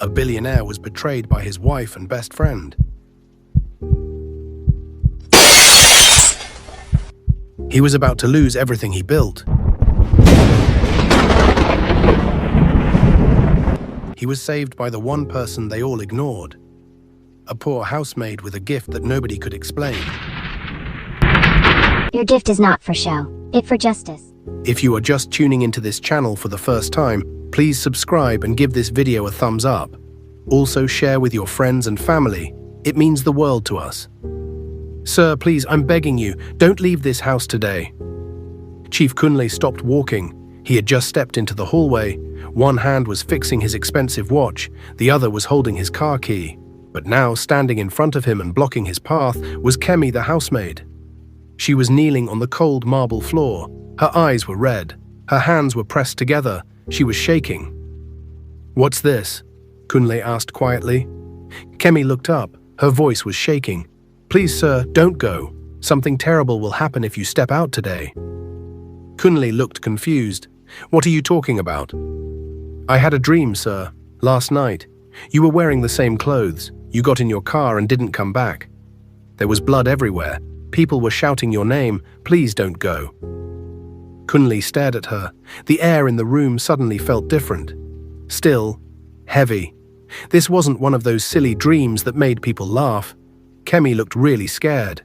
A billionaire was betrayed by his wife and best friend. He was about to lose everything he built. He was saved by the one person they all ignored. A poor housemaid with a gift that nobody could explain. Your gift is not for show, it's for justice. If you are just tuning into this channel for the first time, please subscribe and give this video a thumbs up. Also share with your friends and family. It means the world to us. Sir, please, I'm begging you, don't leave this house today. Chief Kunle stopped walking. He had just stepped into the hallway. One hand was fixing his expensive watch, the other was holding his car key. But now, standing in front of him and blocking his path, was Kemi the housemaid. She was kneeling on the cold marble floor. Her eyes were red. Her hands were pressed together. She was shaking. "What's this?" Kunle asked quietly. Kemi looked up. Her voice was shaking. "Please, sir, don't go. Something terrible will happen if you step out today." Kunle looked confused. "What are you talking about?" "I had a dream, sir, last night. You were wearing the same clothes. You got in your car and didn't come back. There was blood everywhere. People were shouting your name. Please don't go." Kunle stared at her. The air in the room suddenly felt different. Still, heavy. This wasn't one of those silly dreams that made people laugh. Kemi looked really scared.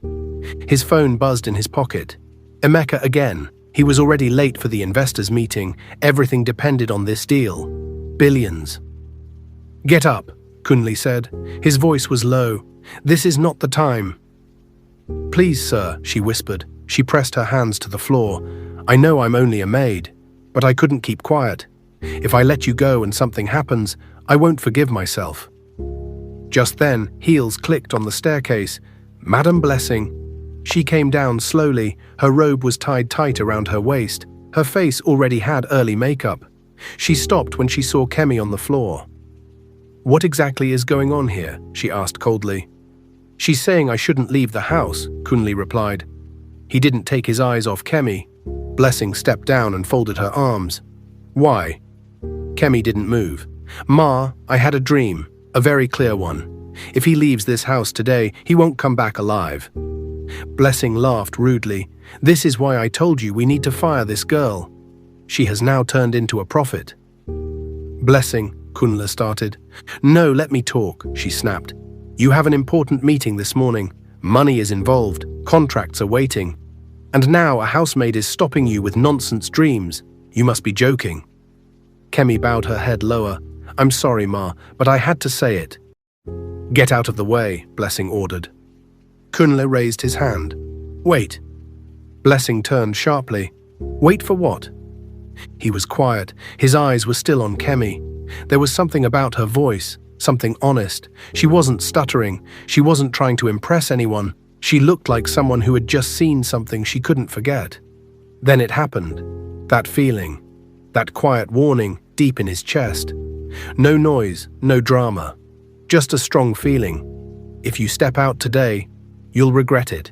His phone buzzed in his pocket. Emeka again. He was already late for the investors' meeting. Everything depended on this deal. Billions. "Get up," Kunle said. His voice was low. "This is not the time." "Please, sir," she whispered. She pressed her hands to the floor. "I know I'm only a maid, but I couldn't keep quiet. If I let you go and something happens, I won't forgive myself." Just then, heels clicked on the staircase. Madam Blessing. She came down slowly. Her robe was tied tight around her waist. Her face already had early makeup. She stopped when she saw Kemi on the floor. "What exactly is going on here?" she asked coldly. "She's saying I shouldn't leave the house," Kunle replied. He didn't take his eyes off Kemi. Blessing stepped down and folded her arms. "Why?" Kemi didn't move. "Ma, I had a dream, a very clear one. If he leaves this house today, he won't come back alive." Blessing laughed rudely. "This is why I told you we need to fire this girl. She has now turned into a prophet." "Blessing," Kunle started. "No, let me talk," she snapped. "You have an important meeting this morning. Money is involved. Contracts are waiting. And now a housemaid is stopping you with nonsense dreams. You must be joking." Kemi bowed her head lower. "I'm sorry, Ma, but I had to say it." "Get out of the way," Blessing ordered. Kunle raised his hand. "Wait." Blessing turned sharply. "Wait for what?" He was quiet. His eyes were still on Kemi. There was something about her voice, something honest. She wasn't stuttering. She wasn't trying to impress anyone. She looked like someone who had just seen something she couldn't forget. Then it happened. That feeling. That quiet warning deep in his chest. No noise, no drama. Just a strong feeling. If you step out today, you'll regret it.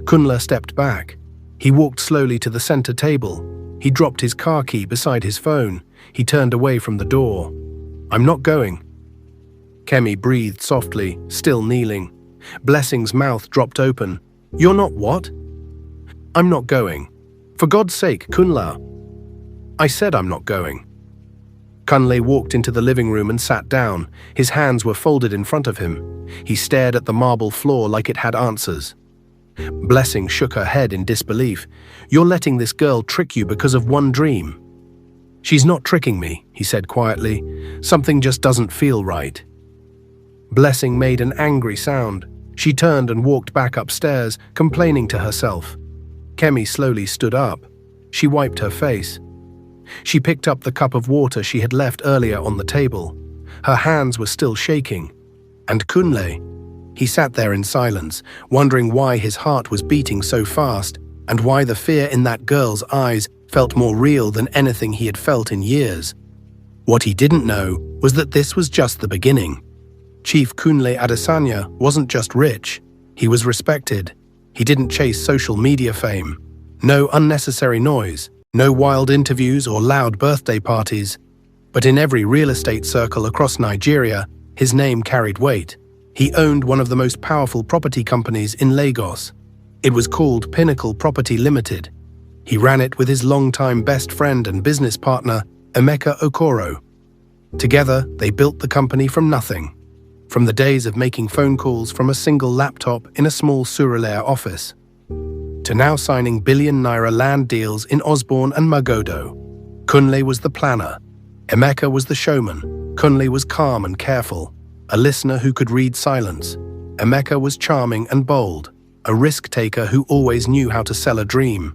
Kunle stepped back. He walked slowly to the center table. He dropped his car key beside his phone. He turned away from the door. "I'm not going." Kemi breathed softly, still kneeling. Blessing's mouth dropped open. "You're not what?" "I'm not going. For God's sake, Kunle." "I said I'm not going." Kunle walked into the living room and sat down. His hands were folded in front of him. He stared at the marble floor like it had answers. Blessing shook her head in disbelief. "You're letting this girl trick you because of one dream." "She's not tricking me," he said quietly. "Something just doesn't feel right." Blessing made an angry sound. She turned and walked back upstairs, complaining to herself. Kemi slowly stood up. She wiped her face. She picked up the cup of water she had left earlier on the table. Her hands were still shaking. And Kunle? He sat there in silence, wondering why his heart was beating so fast and why the fear in that girl's eyes felt more real than anything he had felt in years. What he didn't know was that this was just the beginning. Chief Kunle Adesanya wasn't just rich, he was respected. He didn't chase social media fame. No unnecessary noise, no wild interviews or loud birthday parties. But in every real estate circle across Nigeria, his name carried weight. He owned one of the most powerful property companies in Lagos. It was called Pinnacle Property Limited. He ran it with his longtime best friend and business partner, Emeka Okoro. Together, they built the company from nothing. From the days of making phone calls from a single laptop in a small Surulere office, to now signing billion-naira land deals in Osborne and Magodo. Kunle was the planner. Emeka was the showman. Kunle was calm and careful, a listener who could read silence. Emeka was charming and bold, a risk-taker who always knew how to sell a dream.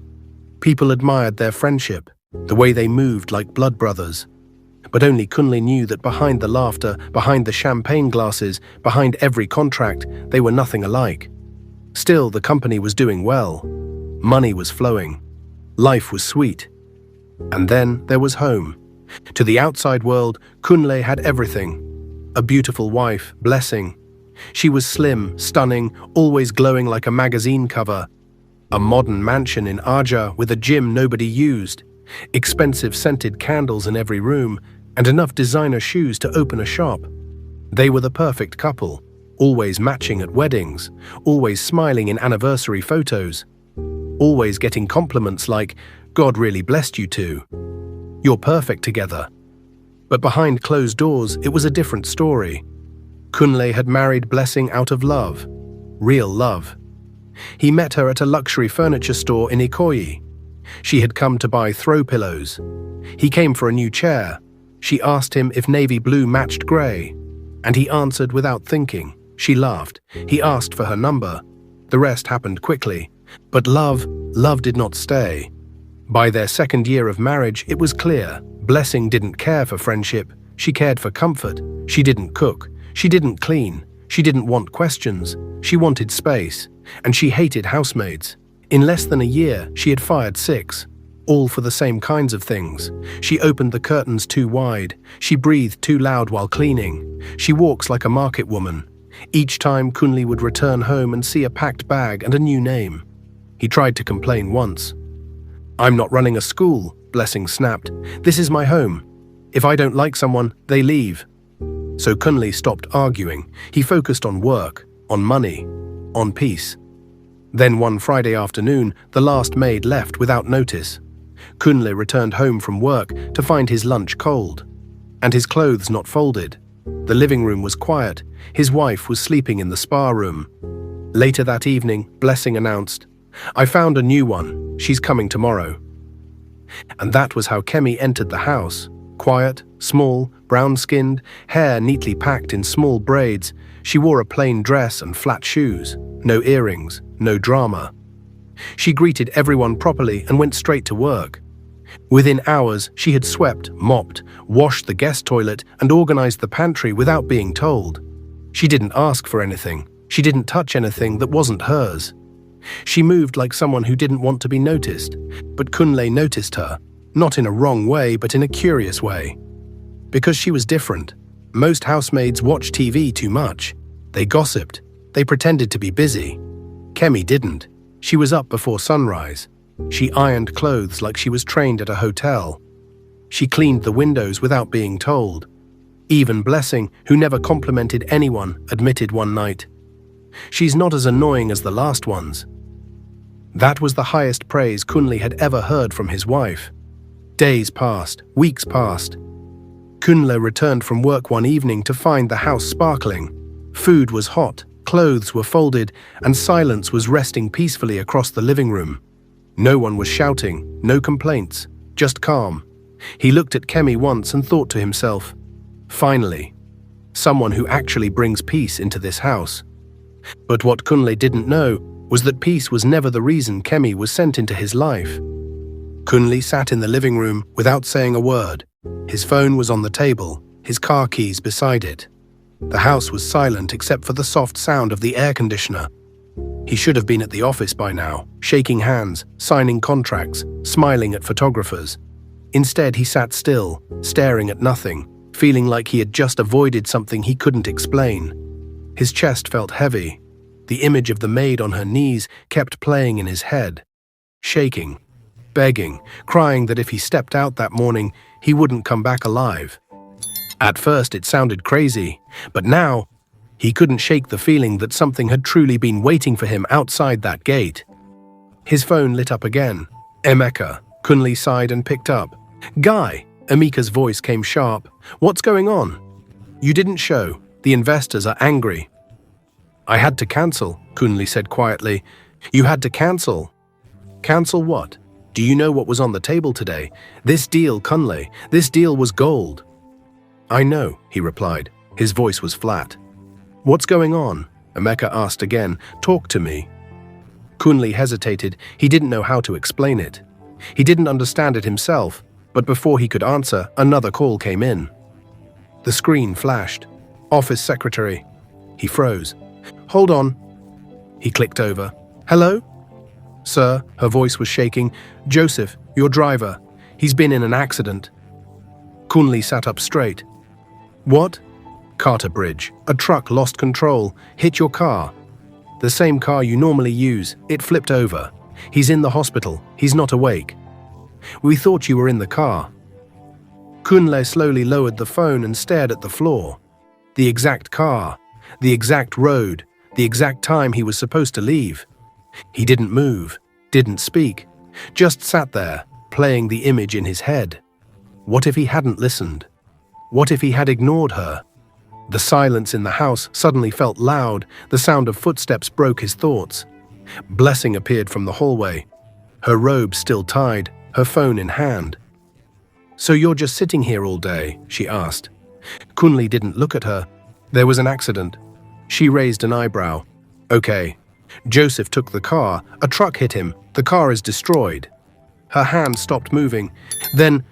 People admired their friendship, the way they moved like blood brothers. But only Kunle knew that behind the laughter, behind the champagne glasses, behind every contract, they were nothing alike. Still, the company was doing well. Money was flowing. Life was sweet. And then there was home. To the outside world, Kunle had everything. A beautiful wife, Blessing. She was slim, stunning, always glowing like a magazine cover. A modern mansion in Aja with a gym nobody used. Expensive scented candles in every room, and enough designer shoes to open a shop. They were the perfect couple, always matching at weddings, always smiling in anniversary photos, always getting compliments like, "God really blessed you two. You're perfect together." But behind closed doors, it was a different story. Kunle had married Blessing out of love, real love. He met her at a luxury furniture store in Ikoyi. She had come to buy throw pillows. He came for a new chair. She asked him if navy blue matched grey, and he answered without thinking. She laughed. He asked for her number. The rest happened quickly. But love did not stay. By their second year of marriage, it was clear. Blessing didn't care for friendship. She cared for comfort. She didn't cook. She didn't clean. She didn't want questions. She wanted space. And she hated housemaids. In less than a year, she had fired 6. All for the same kinds of things. She opened the curtains too wide. She breathed too loud while cleaning. She walks like a market woman. Each time, Kunle would return home and see a packed bag and a new name. He tried to complain once. "I'm not running a school," Blessing snapped. "This is my home. If I don't like someone, they leave." So Kunle stopped arguing. He focused on work, on money, on peace. Then one Friday afternoon, the last maid left without notice. Kunle returned home from work to find his lunch cold, and his clothes not folded. The living room was quiet. His wife was sleeping in the spa room. Later that evening, Blessing announced, "I found a new one. She's coming tomorrow." And that was how Kemi entered the house. Quiet, small, brown-skinned, hair neatly packed in small braids. She wore a plain dress and flat shoes. No earrings, no drama. She greeted everyone properly and went straight to work. Within hours, she had swept, mopped, washed the guest toilet, and organized the pantry without being told. She didn't ask for anything. She didn't touch anything that wasn't hers. She moved like someone who didn't want to be noticed, but Kunle noticed her, not in a wrong way, but in a curious way. Because she was different. Most housemaids watched TV too much. They gossiped. They pretended to be busy. Kemi didn't. She was up before sunrise. She ironed clothes like she was trained at a hotel. She cleaned the windows without being told. Even Blessing, who never complimented anyone, admitted one night, "She's not as annoying as the last ones." That was the highest praise Kunle had ever heard from his wife. Days passed, weeks passed. Kunle returned from work one evening to find the house sparkling. Food was hot, clothes were folded, and silence was resting peacefully across the living room. No one was shouting, no complaints, just calm. He looked at Kemi once and thought to himself, "Finally, someone who actually brings peace into this house." But what Kunle didn't know was that peace was never the reason Kemi was sent into his life. Kunle sat in the living room without saying a word. His phone was on the table, his car keys beside it. The house was silent except for the soft sound of the air conditioner. He should have been at the office by now, shaking hands, signing contracts, smiling at photographers. Instead, he sat still, staring at nothing, feeling like he had just avoided something he couldn't explain. His chest felt heavy. The image of the maid on her knees kept playing in his head. Shaking, begging, crying that if he stepped out that morning, he wouldn't come back alive. At first it sounded crazy, but now he couldn't shake the feeling that something had truly been waiting for him outside that gate. His phone lit up again. Emeka. Kunle sighed and picked up. Guy. Emeka's voice came sharp. What's going on? You didn't show. The investors are angry. I had to cancel, Kunle said quietly. You had to cancel? Cancel what? Do you know what was on the table today? This deal, Kunle, this deal was gold. I know, he replied. His voice was flat. What's going on? Emeka asked again. Talk to me. Kunle hesitated. He didn't know how to explain it. He didn't understand it himself, but before he could answer, another call came in. The screen flashed. Office secretary. He froze. Hold on. He clicked over. Hello? Sir, her voice was shaking. Joseph, your driver. He's been in an accident. Kunle sat up straight. What? Carter Bridge. A truck lost control, hit your car. The same car you normally use. It flipped over. He's in the hospital. He's not awake. We thought you were in the car. Kunle slowly lowered the phone and stared at the floor. The exact car, the exact road, the exact time he was supposed to leave. He didn't move, didn't speak, just sat there, playing the image in his head. What if he hadn't listened? What if he had ignored her? The silence in the house suddenly felt loud. The sound of footsteps broke his thoughts. Blessing appeared from the hallway, her robe still tied, her phone in hand. So you're just sitting here all day? She asked. Kunle didn't look at her. There was an accident. She raised an eyebrow. Okay. Joseph took the car. A truck hit him. The car is destroyed. Her hand stopped moving. Then,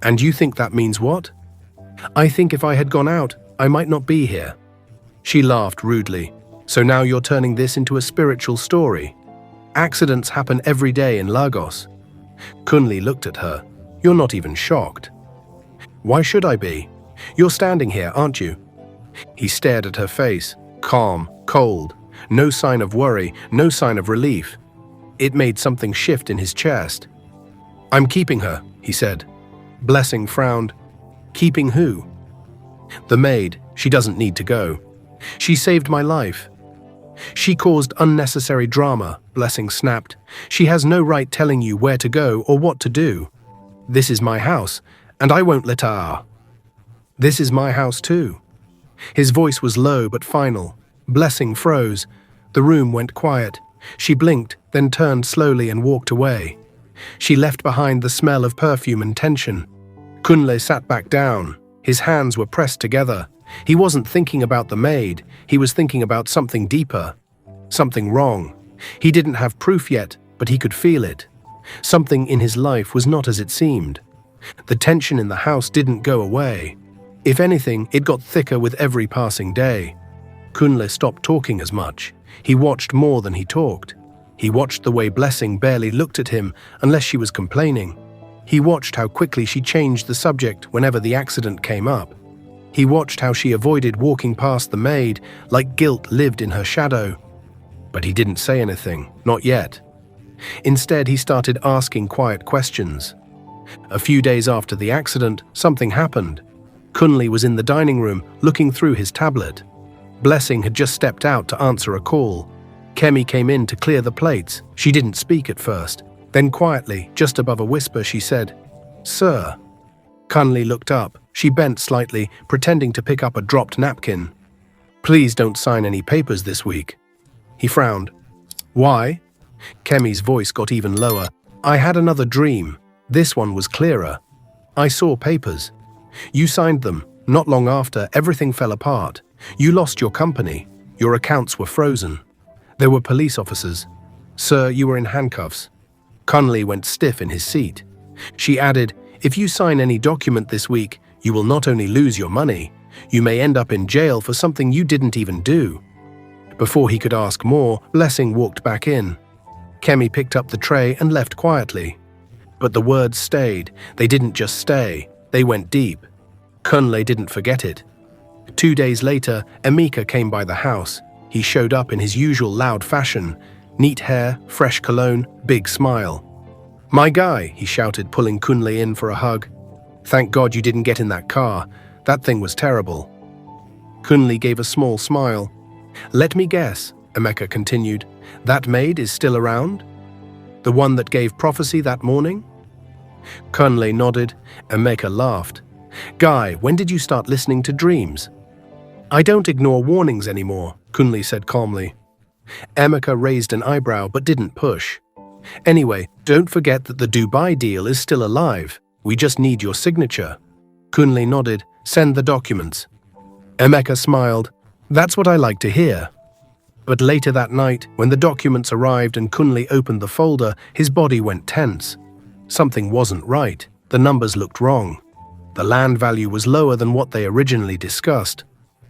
and you think that means what? I think if I had gone out, I might not be here. She laughed rudely. So now you're turning this into a spiritual story. Accidents happen every day in Lagos. Kunle looked at her. You're not even shocked. Why should I be? You're standing here, aren't you? He stared at her face, calm, cold, no sign of worry, no sign of relief. It made something shift in his chest. I'm keeping her, he said. Blessing frowned. Keeping who? The maid. She doesn't need to go. She saved my life. She caused unnecessary drama, Blessing snapped. She has no right telling you where to go or what to do. This is my house, and I won't let her. This is my house too. His voice was low but final. Blessing froze. The room went quiet. She blinked, then turned slowly and walked away. She left behind the smell of perfume and tension. Kunle sat back down. His hands were pressed together. He wasn't thinking about the maid. He was thinking about something deeper. Something wrong. He didn't have proof yet, but he could feel it. Something in his life was not as it seemed. The tension in the house didn't go away. If anything, it got thicker with every passing day. Kunle stopped talking as much. He watched more than he talked. He watched the way Blessing barely looked at him unless she was complaining. He watched how quickly she changed the subject whenever the accident came up. He watched how she avoided walking past the maid like guilt lived in her shadow. But he didn't say anything, not yet. Instead, he started asking quiet questions. A few days after the accident, something happened. Kunle was in the dining room, looking through his tablet. Blessing had just stepped out to answer a call. Kemi came in to clear the plates. She didn't speak at first. Then quietly, just above a whisper, she said, "Sir." Kunle looked up. She bent slightly, pretending to pick up a dropped napkin. "Please don't sign any papers this week." He frowned. "Why?" Kemi's voice got even lower. "I had another dream. This one was clearer. I saw papers. You signed them. Not long after, everything fell apart. You lost your company. Your accounts were frozen. There were police officers. Sir, you were in handcuffs." Kunle went stiff in his seat. She added, "If you sign any document this week, you will not only lose your money, you may end up in jail for something you didn't even do." Before he could ask more, Blessing walked back in. Kemi picked up the tray and left quietly. But the words stayed. They didn't just stay. They went deep. Kunle didn't forget it. 2 days later, Emeka came by the house. He showed up in his usual loud fashion. Neat hair, fresh cologne, big smile. "My guy," he shouted, pulling Kunle in for a hug. "Thank God you didn't get in that car. That thing was terrible. Kunli gave a small smile. Let me guess, Emeka continued. That maid is still around? The one that gave prophecy that morning? Kunle nodded. Emeka laughed. Guy, when did you start listening to dreams? I don't ignore warnings anymore, Kunle said calmly. Emeka raised an eyebrow but didn't push. Anyway, don't forget that the Dubai deal is still alive. We just need your signature. Kunle nodded. Send the documents. Emeka smiled. That's what I like to hear. But later that night, when the documents arrived and Kunle opened the folder, his body went tense. Something wasn't right. The numbers looked wrong. The land value was lower than what they originally discussed.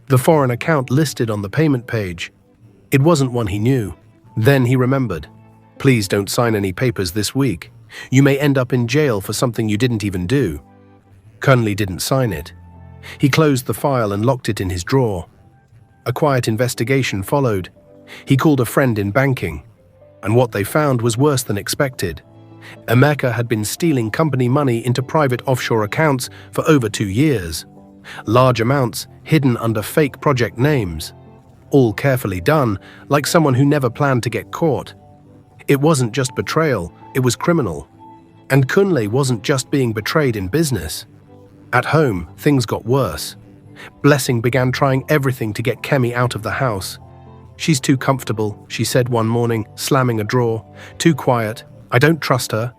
The foreign account listed on the payment page. It wasn't one he knew. Then he remembered. Please don't sign any papers this week. You may end up in jail for something you didn't even do. Kunle didn't sign it. He closed the file and locked it in his drawer. A quiet investigation followed. He called a friend in banking, and what they found was worse than expected. Emeka had been stealing company money into private offshore accounts for over 2 years. Large amounts hidden under fake project names. All carefully done, like someone who never planned to get caught. It wasn't just betrayal, it was criminal. And Kunle wasn't just being betrayed in business. At home, things got worse. Blessing began trying everything to get Kemi out of the house. She's too comfortable, she said one morning, slamming a drawer. Too quiet. I don't trust her.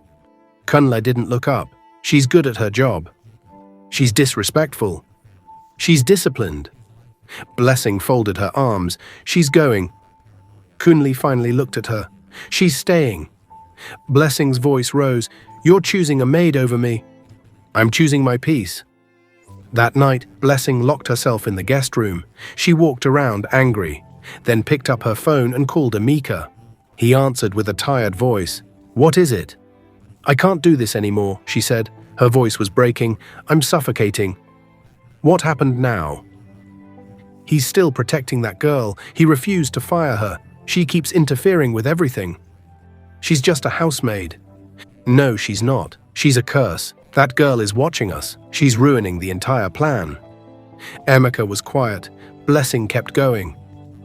Kunle didn't look up. She's good at her job. She's disrespectful. She's disciplined. Blessing folded her arms. She's going. Kunle finally looked at her. She's staying. Blessing's voice rose. You're choosing a maid over me. I'm choosing my peace. That night, Blessing locked herself in the guest room. She walked around angry, then picked up her phone and called Emeka. He answered with a tired voice. What is it? I can't do this anymore, she said. Her voice was breaking. I'm suffocating. What happened now? He's still protecting that girl. He refused to fire her. She keeps interfering with everything. She's just a housemaid. No, she's not. She's a curse. That girl is watching us. She's ruining the entire plan. Emeka was quiet. Blessing kept going.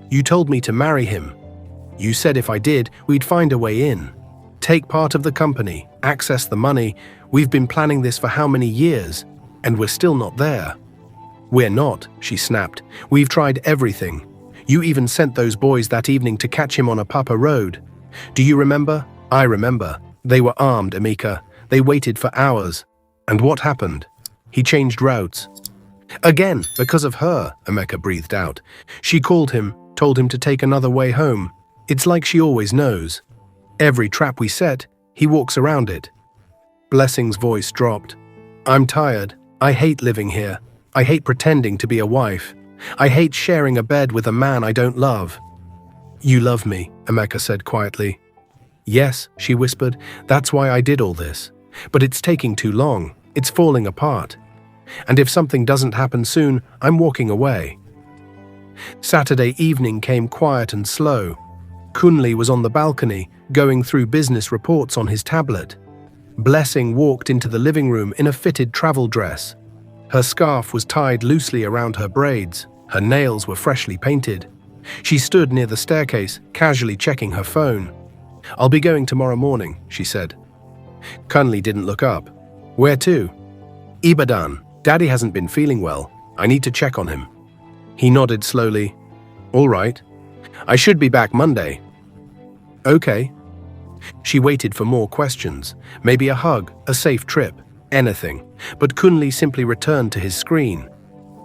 You told me to marry him. You said if I did, we'd find a way in. Take part of the company, access the money. We've been planning this for how many years, and we're still not there. We're not, she snapped. We've tried everything. You even sent those boys that evening to catch him on a Papa road. Do you remember? I remember. They were armed, Emeka. They waited for hours. And what happened? He changed routes. Again, because of her, Emeka breathed out. She called him, told him to take another way home. It's like she always knows. Every trap we set, he walks around it. Blessing's voice dropped. I'm tired. I hate living here. I hate pretending to be a wife. I hate sharing a bed with a man I don't love. You love me, Emeka said quietly. Yes, she whispered. That's why I did all this. But it's taking too long. It's falling apart. And if something doesn't happen soon, I'm walking away. Saturday evening came quiet and slow. Kunle was on the balcony, going through business reports on his tablet. Blessing walked into the living room in a fitted travel dress. Her scarf was tied loosely around her braids. Her nails were freshly painted. She stood near the staircase, casually checking her phone. I'll be going tomorrow morning, she said. Kunle didn't look up. Where to? Ibadan. Daddy hasn't been feeling well. I need to check on him. He nodded slowly. All right. I should be back Monday. Okay. She waited for more questions. Maybe a hug, a safe trip, anything. But Kunle simply returned to his screen.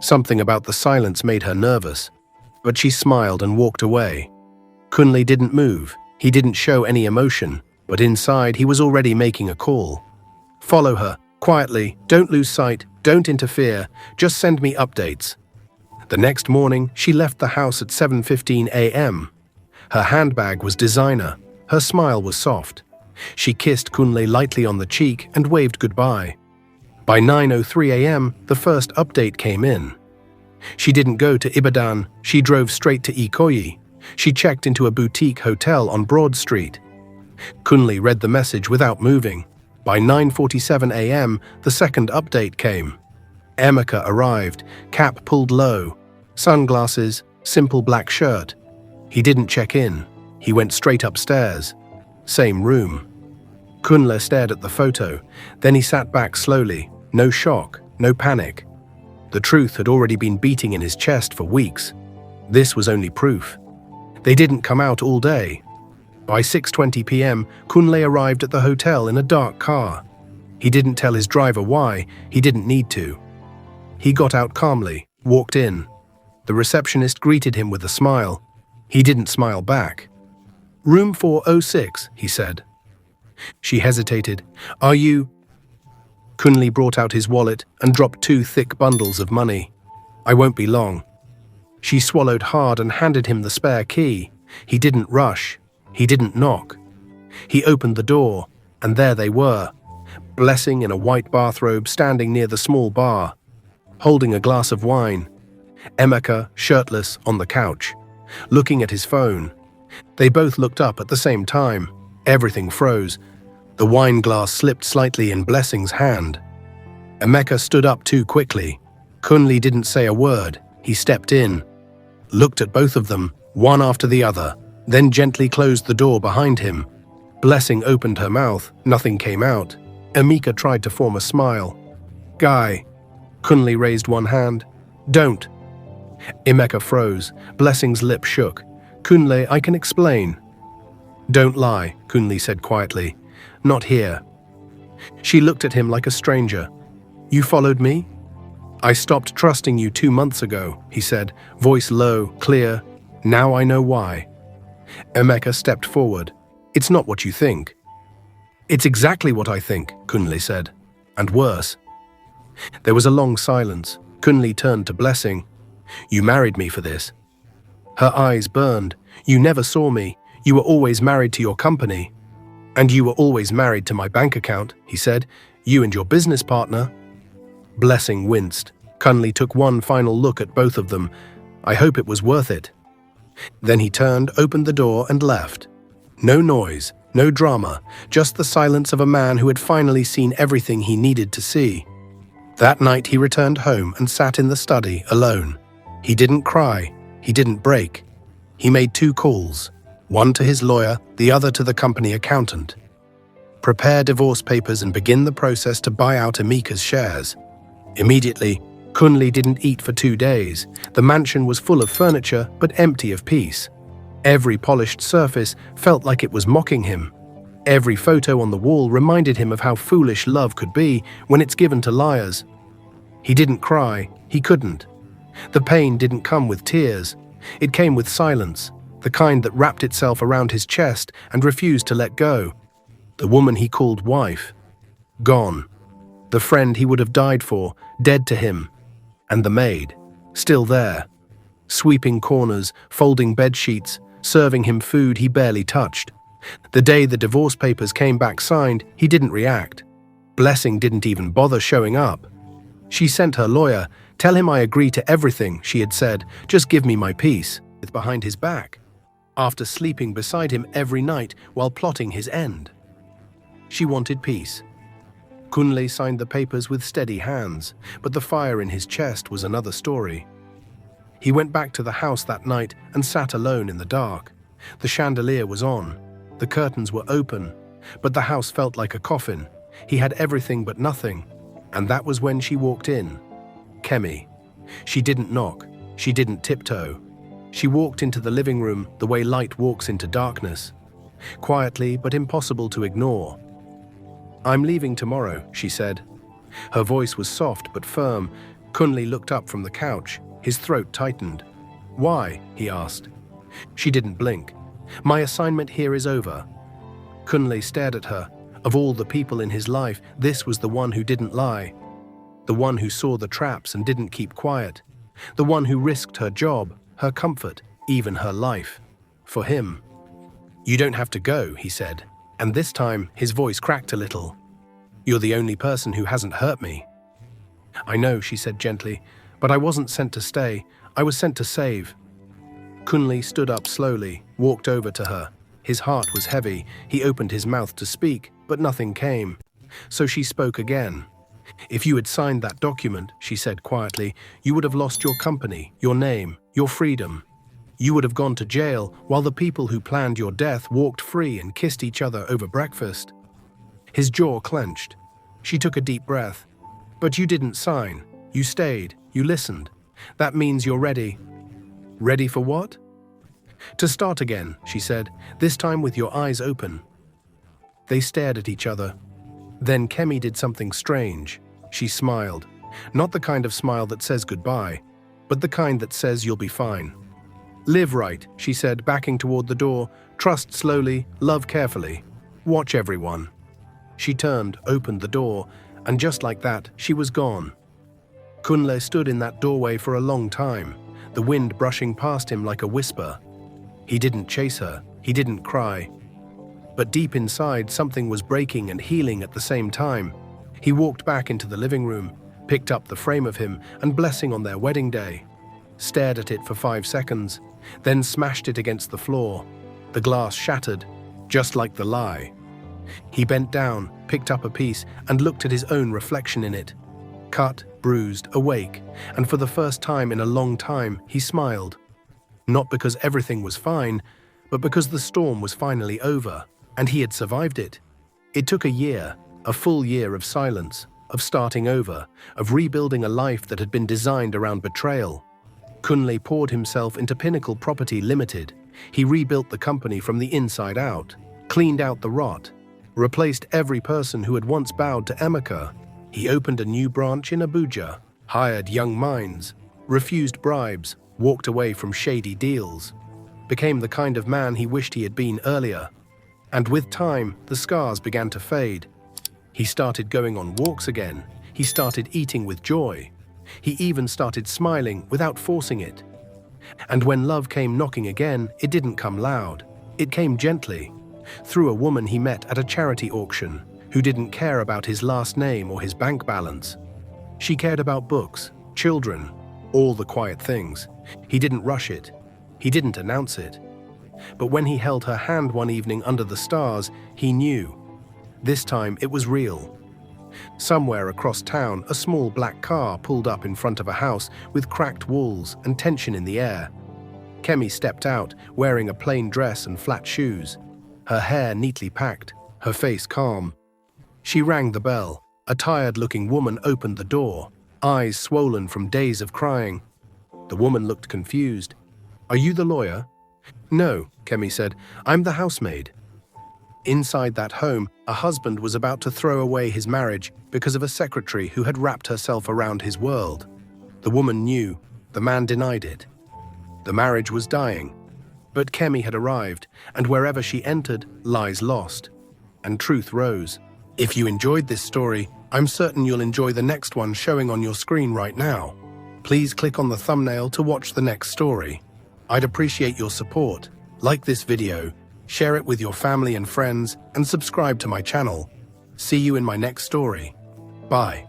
Something about the silence made her nervous. But she smiled and walked away. Kunle didn't move. He didn't show any emotion. But inside, he was already making a call. Follow her, quietly, don't lose sight, don't interfere, just send me updates. The next morning, she left the house at 7:15 a.m. Her handbag was designer, her smile was soft. She kissed Kunle lightly on the cheek and waved goodbye. By 9:03 a.m., the first update came in. She didn't go to Ibadan, she drove straight to Ikoyi. She checked into a boutique hotel on Broad Street. Kunle read the message without moving. By 9:47 a.m., the second update came. Emeka arrived, cap pulled low, sunglasses, simple black shirt. He didn't check in. He went straight upstairs. Same room. Kunle stared at the photo. Then he sat back slowly. No shock, no panic. The truth had already been beating in his chest for weeks. This was only proof. They didn't come out all day. By 6:20 p.m., Kunle arrived at the hotel in a dark car. He didn't tell his driver why. He didn't need to. He got out calmly, walked in. The receptionist greeted him with a smile. He didn't smile back. "Room 406, he said. She hesitated. "Are you—" Kunle brought out his wallet and dropped 2 thick bundles of money. "I won't be long." She swallowed hard and handed him the spare key. He didn't rush. He didn't knock. He opened the door, and there they were, Blessing in a white bathrobe standing near the small bar, holding a glass of wine. Emeka, shirtless, on the couch, looking at his phone. They both looked up at the same time. Everything froze. The wine glass slipped slightly in Blessing's hand. Emeka stood up too quickly. Kunle didn't say a word. He stepped in, looked at both of them, one after the other, then gently closed the door behind him. Blessing opened her mouth. Nothing came out. Emeka tried to form a smile. "Guy." Kunle raised one hand. "Don't." Emeka froze. Blessing's lip shook. "Kunle, I can explain." "Don't lie," Kunle said quietly. "Not here." She looked at him like a stranger. "You followed me?" "I stopped trusting you 2 months ago," he said, voice low, clear. "Now I know why." Emeka stepped forward. "It's not what you think." "It's exactly what I think," Kunle said. "And worse." There was a long silence. Kunle turned to Blessing. "You married me for this." Her eyes burned. "You never saw me. You were always married to your company." "And you were always married to my bank account," he said. "You and your business partner." Blessing winced. Kunle took one final look at both of them. "I hope it was worth it." Then he turned, opened the door, and left. No noise, no drama, just the silence of a man who had finally seen everything he needed to see. That night he returned home and sat in the study alone. He didn't cry. He didn't break. He made 2 calls, one to his lawyer, the other to the company accountant. Prepare divorce papers and begin the process to buy out Emeka's shares. Immediately, Kunle didn't eat for 2 days. The mansion was full of furniture, but empty of peace. Every polished surface felt like it was mocking him. Every photo on the wall reminded him of how foolish love could be when it's given to liars. He didn't cry. He couldn't. The pain didn't come with tears. It came with silence, the kind that wrapped itself around his chest and refused to let go. The woman he called wife, gone. The friend he would have died for, dead to him. And the maid, still there, sweeping corners, folding bed sheets, serving him food he barely touched. The day the divorce papers came back signed, he didn't react. Blessing didn't even bother showing up. She sent her lawyer. "Tell him I agree to everything," she had said. "Just give me my peace," behind his back, after sleeping beside him every night while plotting his end. She wanted peace. Kunle signed the papers with steady hands, but the fire in his chest was another story. He went back to the house that night and sat alone in the dark. The chandelier was on. The curtains were open, but the house felt like a coffin. He had everything but nothing, and that was when she walked in. Kemi. She didn't knock. She didn't tiptoe. She walked into the living room the way light walks into darkness. Quietly, but impossible to ignore. "I'm leaving tomorrow," she said. Her voice was soft but firm. Kunle looked up from the couch. His throat tightened. "Why?" he asked. She didn't blink. "My assignment here is over." Kunle stared at her. Of all the people in his life, this was the one who didn't lie. The one who saw the traps and didn't keep quiet. The one who risked her job, her comfort, even her life. For him. "You don't have to go," he said. And this time, his voice cracked a little. "You're the only person who hasn't hurt me." "I know," she said gently, "but I wasn't sent to stay. I was sent to save." Kunle stood up slowly, walked over to her. His heart was heavy. He opened his mouth to speak, but nothing came. So she spoke again. If you had signed that document, she said quietly, you would have lost your company, your name, your freedom. You would have gone to jail while the people who planned your death walked free and kissed each other over breakfast. His jaw clenched. She took a deep breath. But you didn't sign. You stayed. You listened. That means you're ready. Ready for what? To start again, she said, this time with your eyes open. They stared at each other. Then Kemi did something strange. She smiled. Not the kind of smile that says goodbye, but the kind that says you'll be fine. Live right, she said, backing toward the door. Trust slowly, love carefully. Watch everyone. She turned, opened the door, and just like that, she was gone. Kunle stood in that doorway for a long time, the wind brushing past him like a whisper. He didn't chase her, he didn't cry. But deep inside, something was breaking and healing at the same time. He walked back into the living room, picked up the frame of him and blessing on their wedding day, stared at it for 5 seconds, then smashed it against the floor. The glass shattered, just like the lie. He bent down, picked up a piece, and looked at his own reflection in it. Cut, bruised, awake, and for the first time in a long time, he smiled. Not because everything was fine, but because the storm was finally over, and he had survived it. It took a year, a full year of silence, of starting over, of rebuilding a life that had been designed around betrayal. Kunle poured himself into Pinnacle Property Limited. He rebuilt the company from the inside out, cleaned out the rot, replaced every person who had once bowed to Emeka. He opened a new branch in Abuja, hired young minds, refused bribes, walked away from shady deals, became the kind of man he wished he had been earlier. And with time, the scars began to fade. He started going on walks again. He started eating with joy. He even started smiling without forcing it. And when love came knocking again, it didn't come loud. It came gently, through a woman he met at a charity auction who didn't care about his last name or his bank balance. She cared about books, children, all the quiet things. He didn't rush it. He didn't announce it. But when he held her hand one evening under the stars, he knew. This time it was real. Somewhere across town, a small black car pulled up in front of a house with cracked walls and tension in the air. Kemi stepped out, wearing a plain dress and flat shoes, her hair neatly packed, her face calm. She rang the bell. A tired-looking woman opened the door, eyes swollen from days of crying. The woman looked confused. "Are you the lawyer?" "No," Kemi said. "I'm the housemaid." Inside that home, a husband was about to throw away his marriage because of a secretary who had wrapped herself around his world. The woman knew. The man denied it. The marriage was dying. But Kemi had arrived, and wherever she entered, lies lost. And truth rose. If you enjoyed this story, I'm certain you'll enjoy the next one showing on your screen right now. Please click on the thumbnail to watch the next story. I'd appreciate your support. Like this video, share it with your family and friends, and subscribe to my channel. See you in my next story. Bye.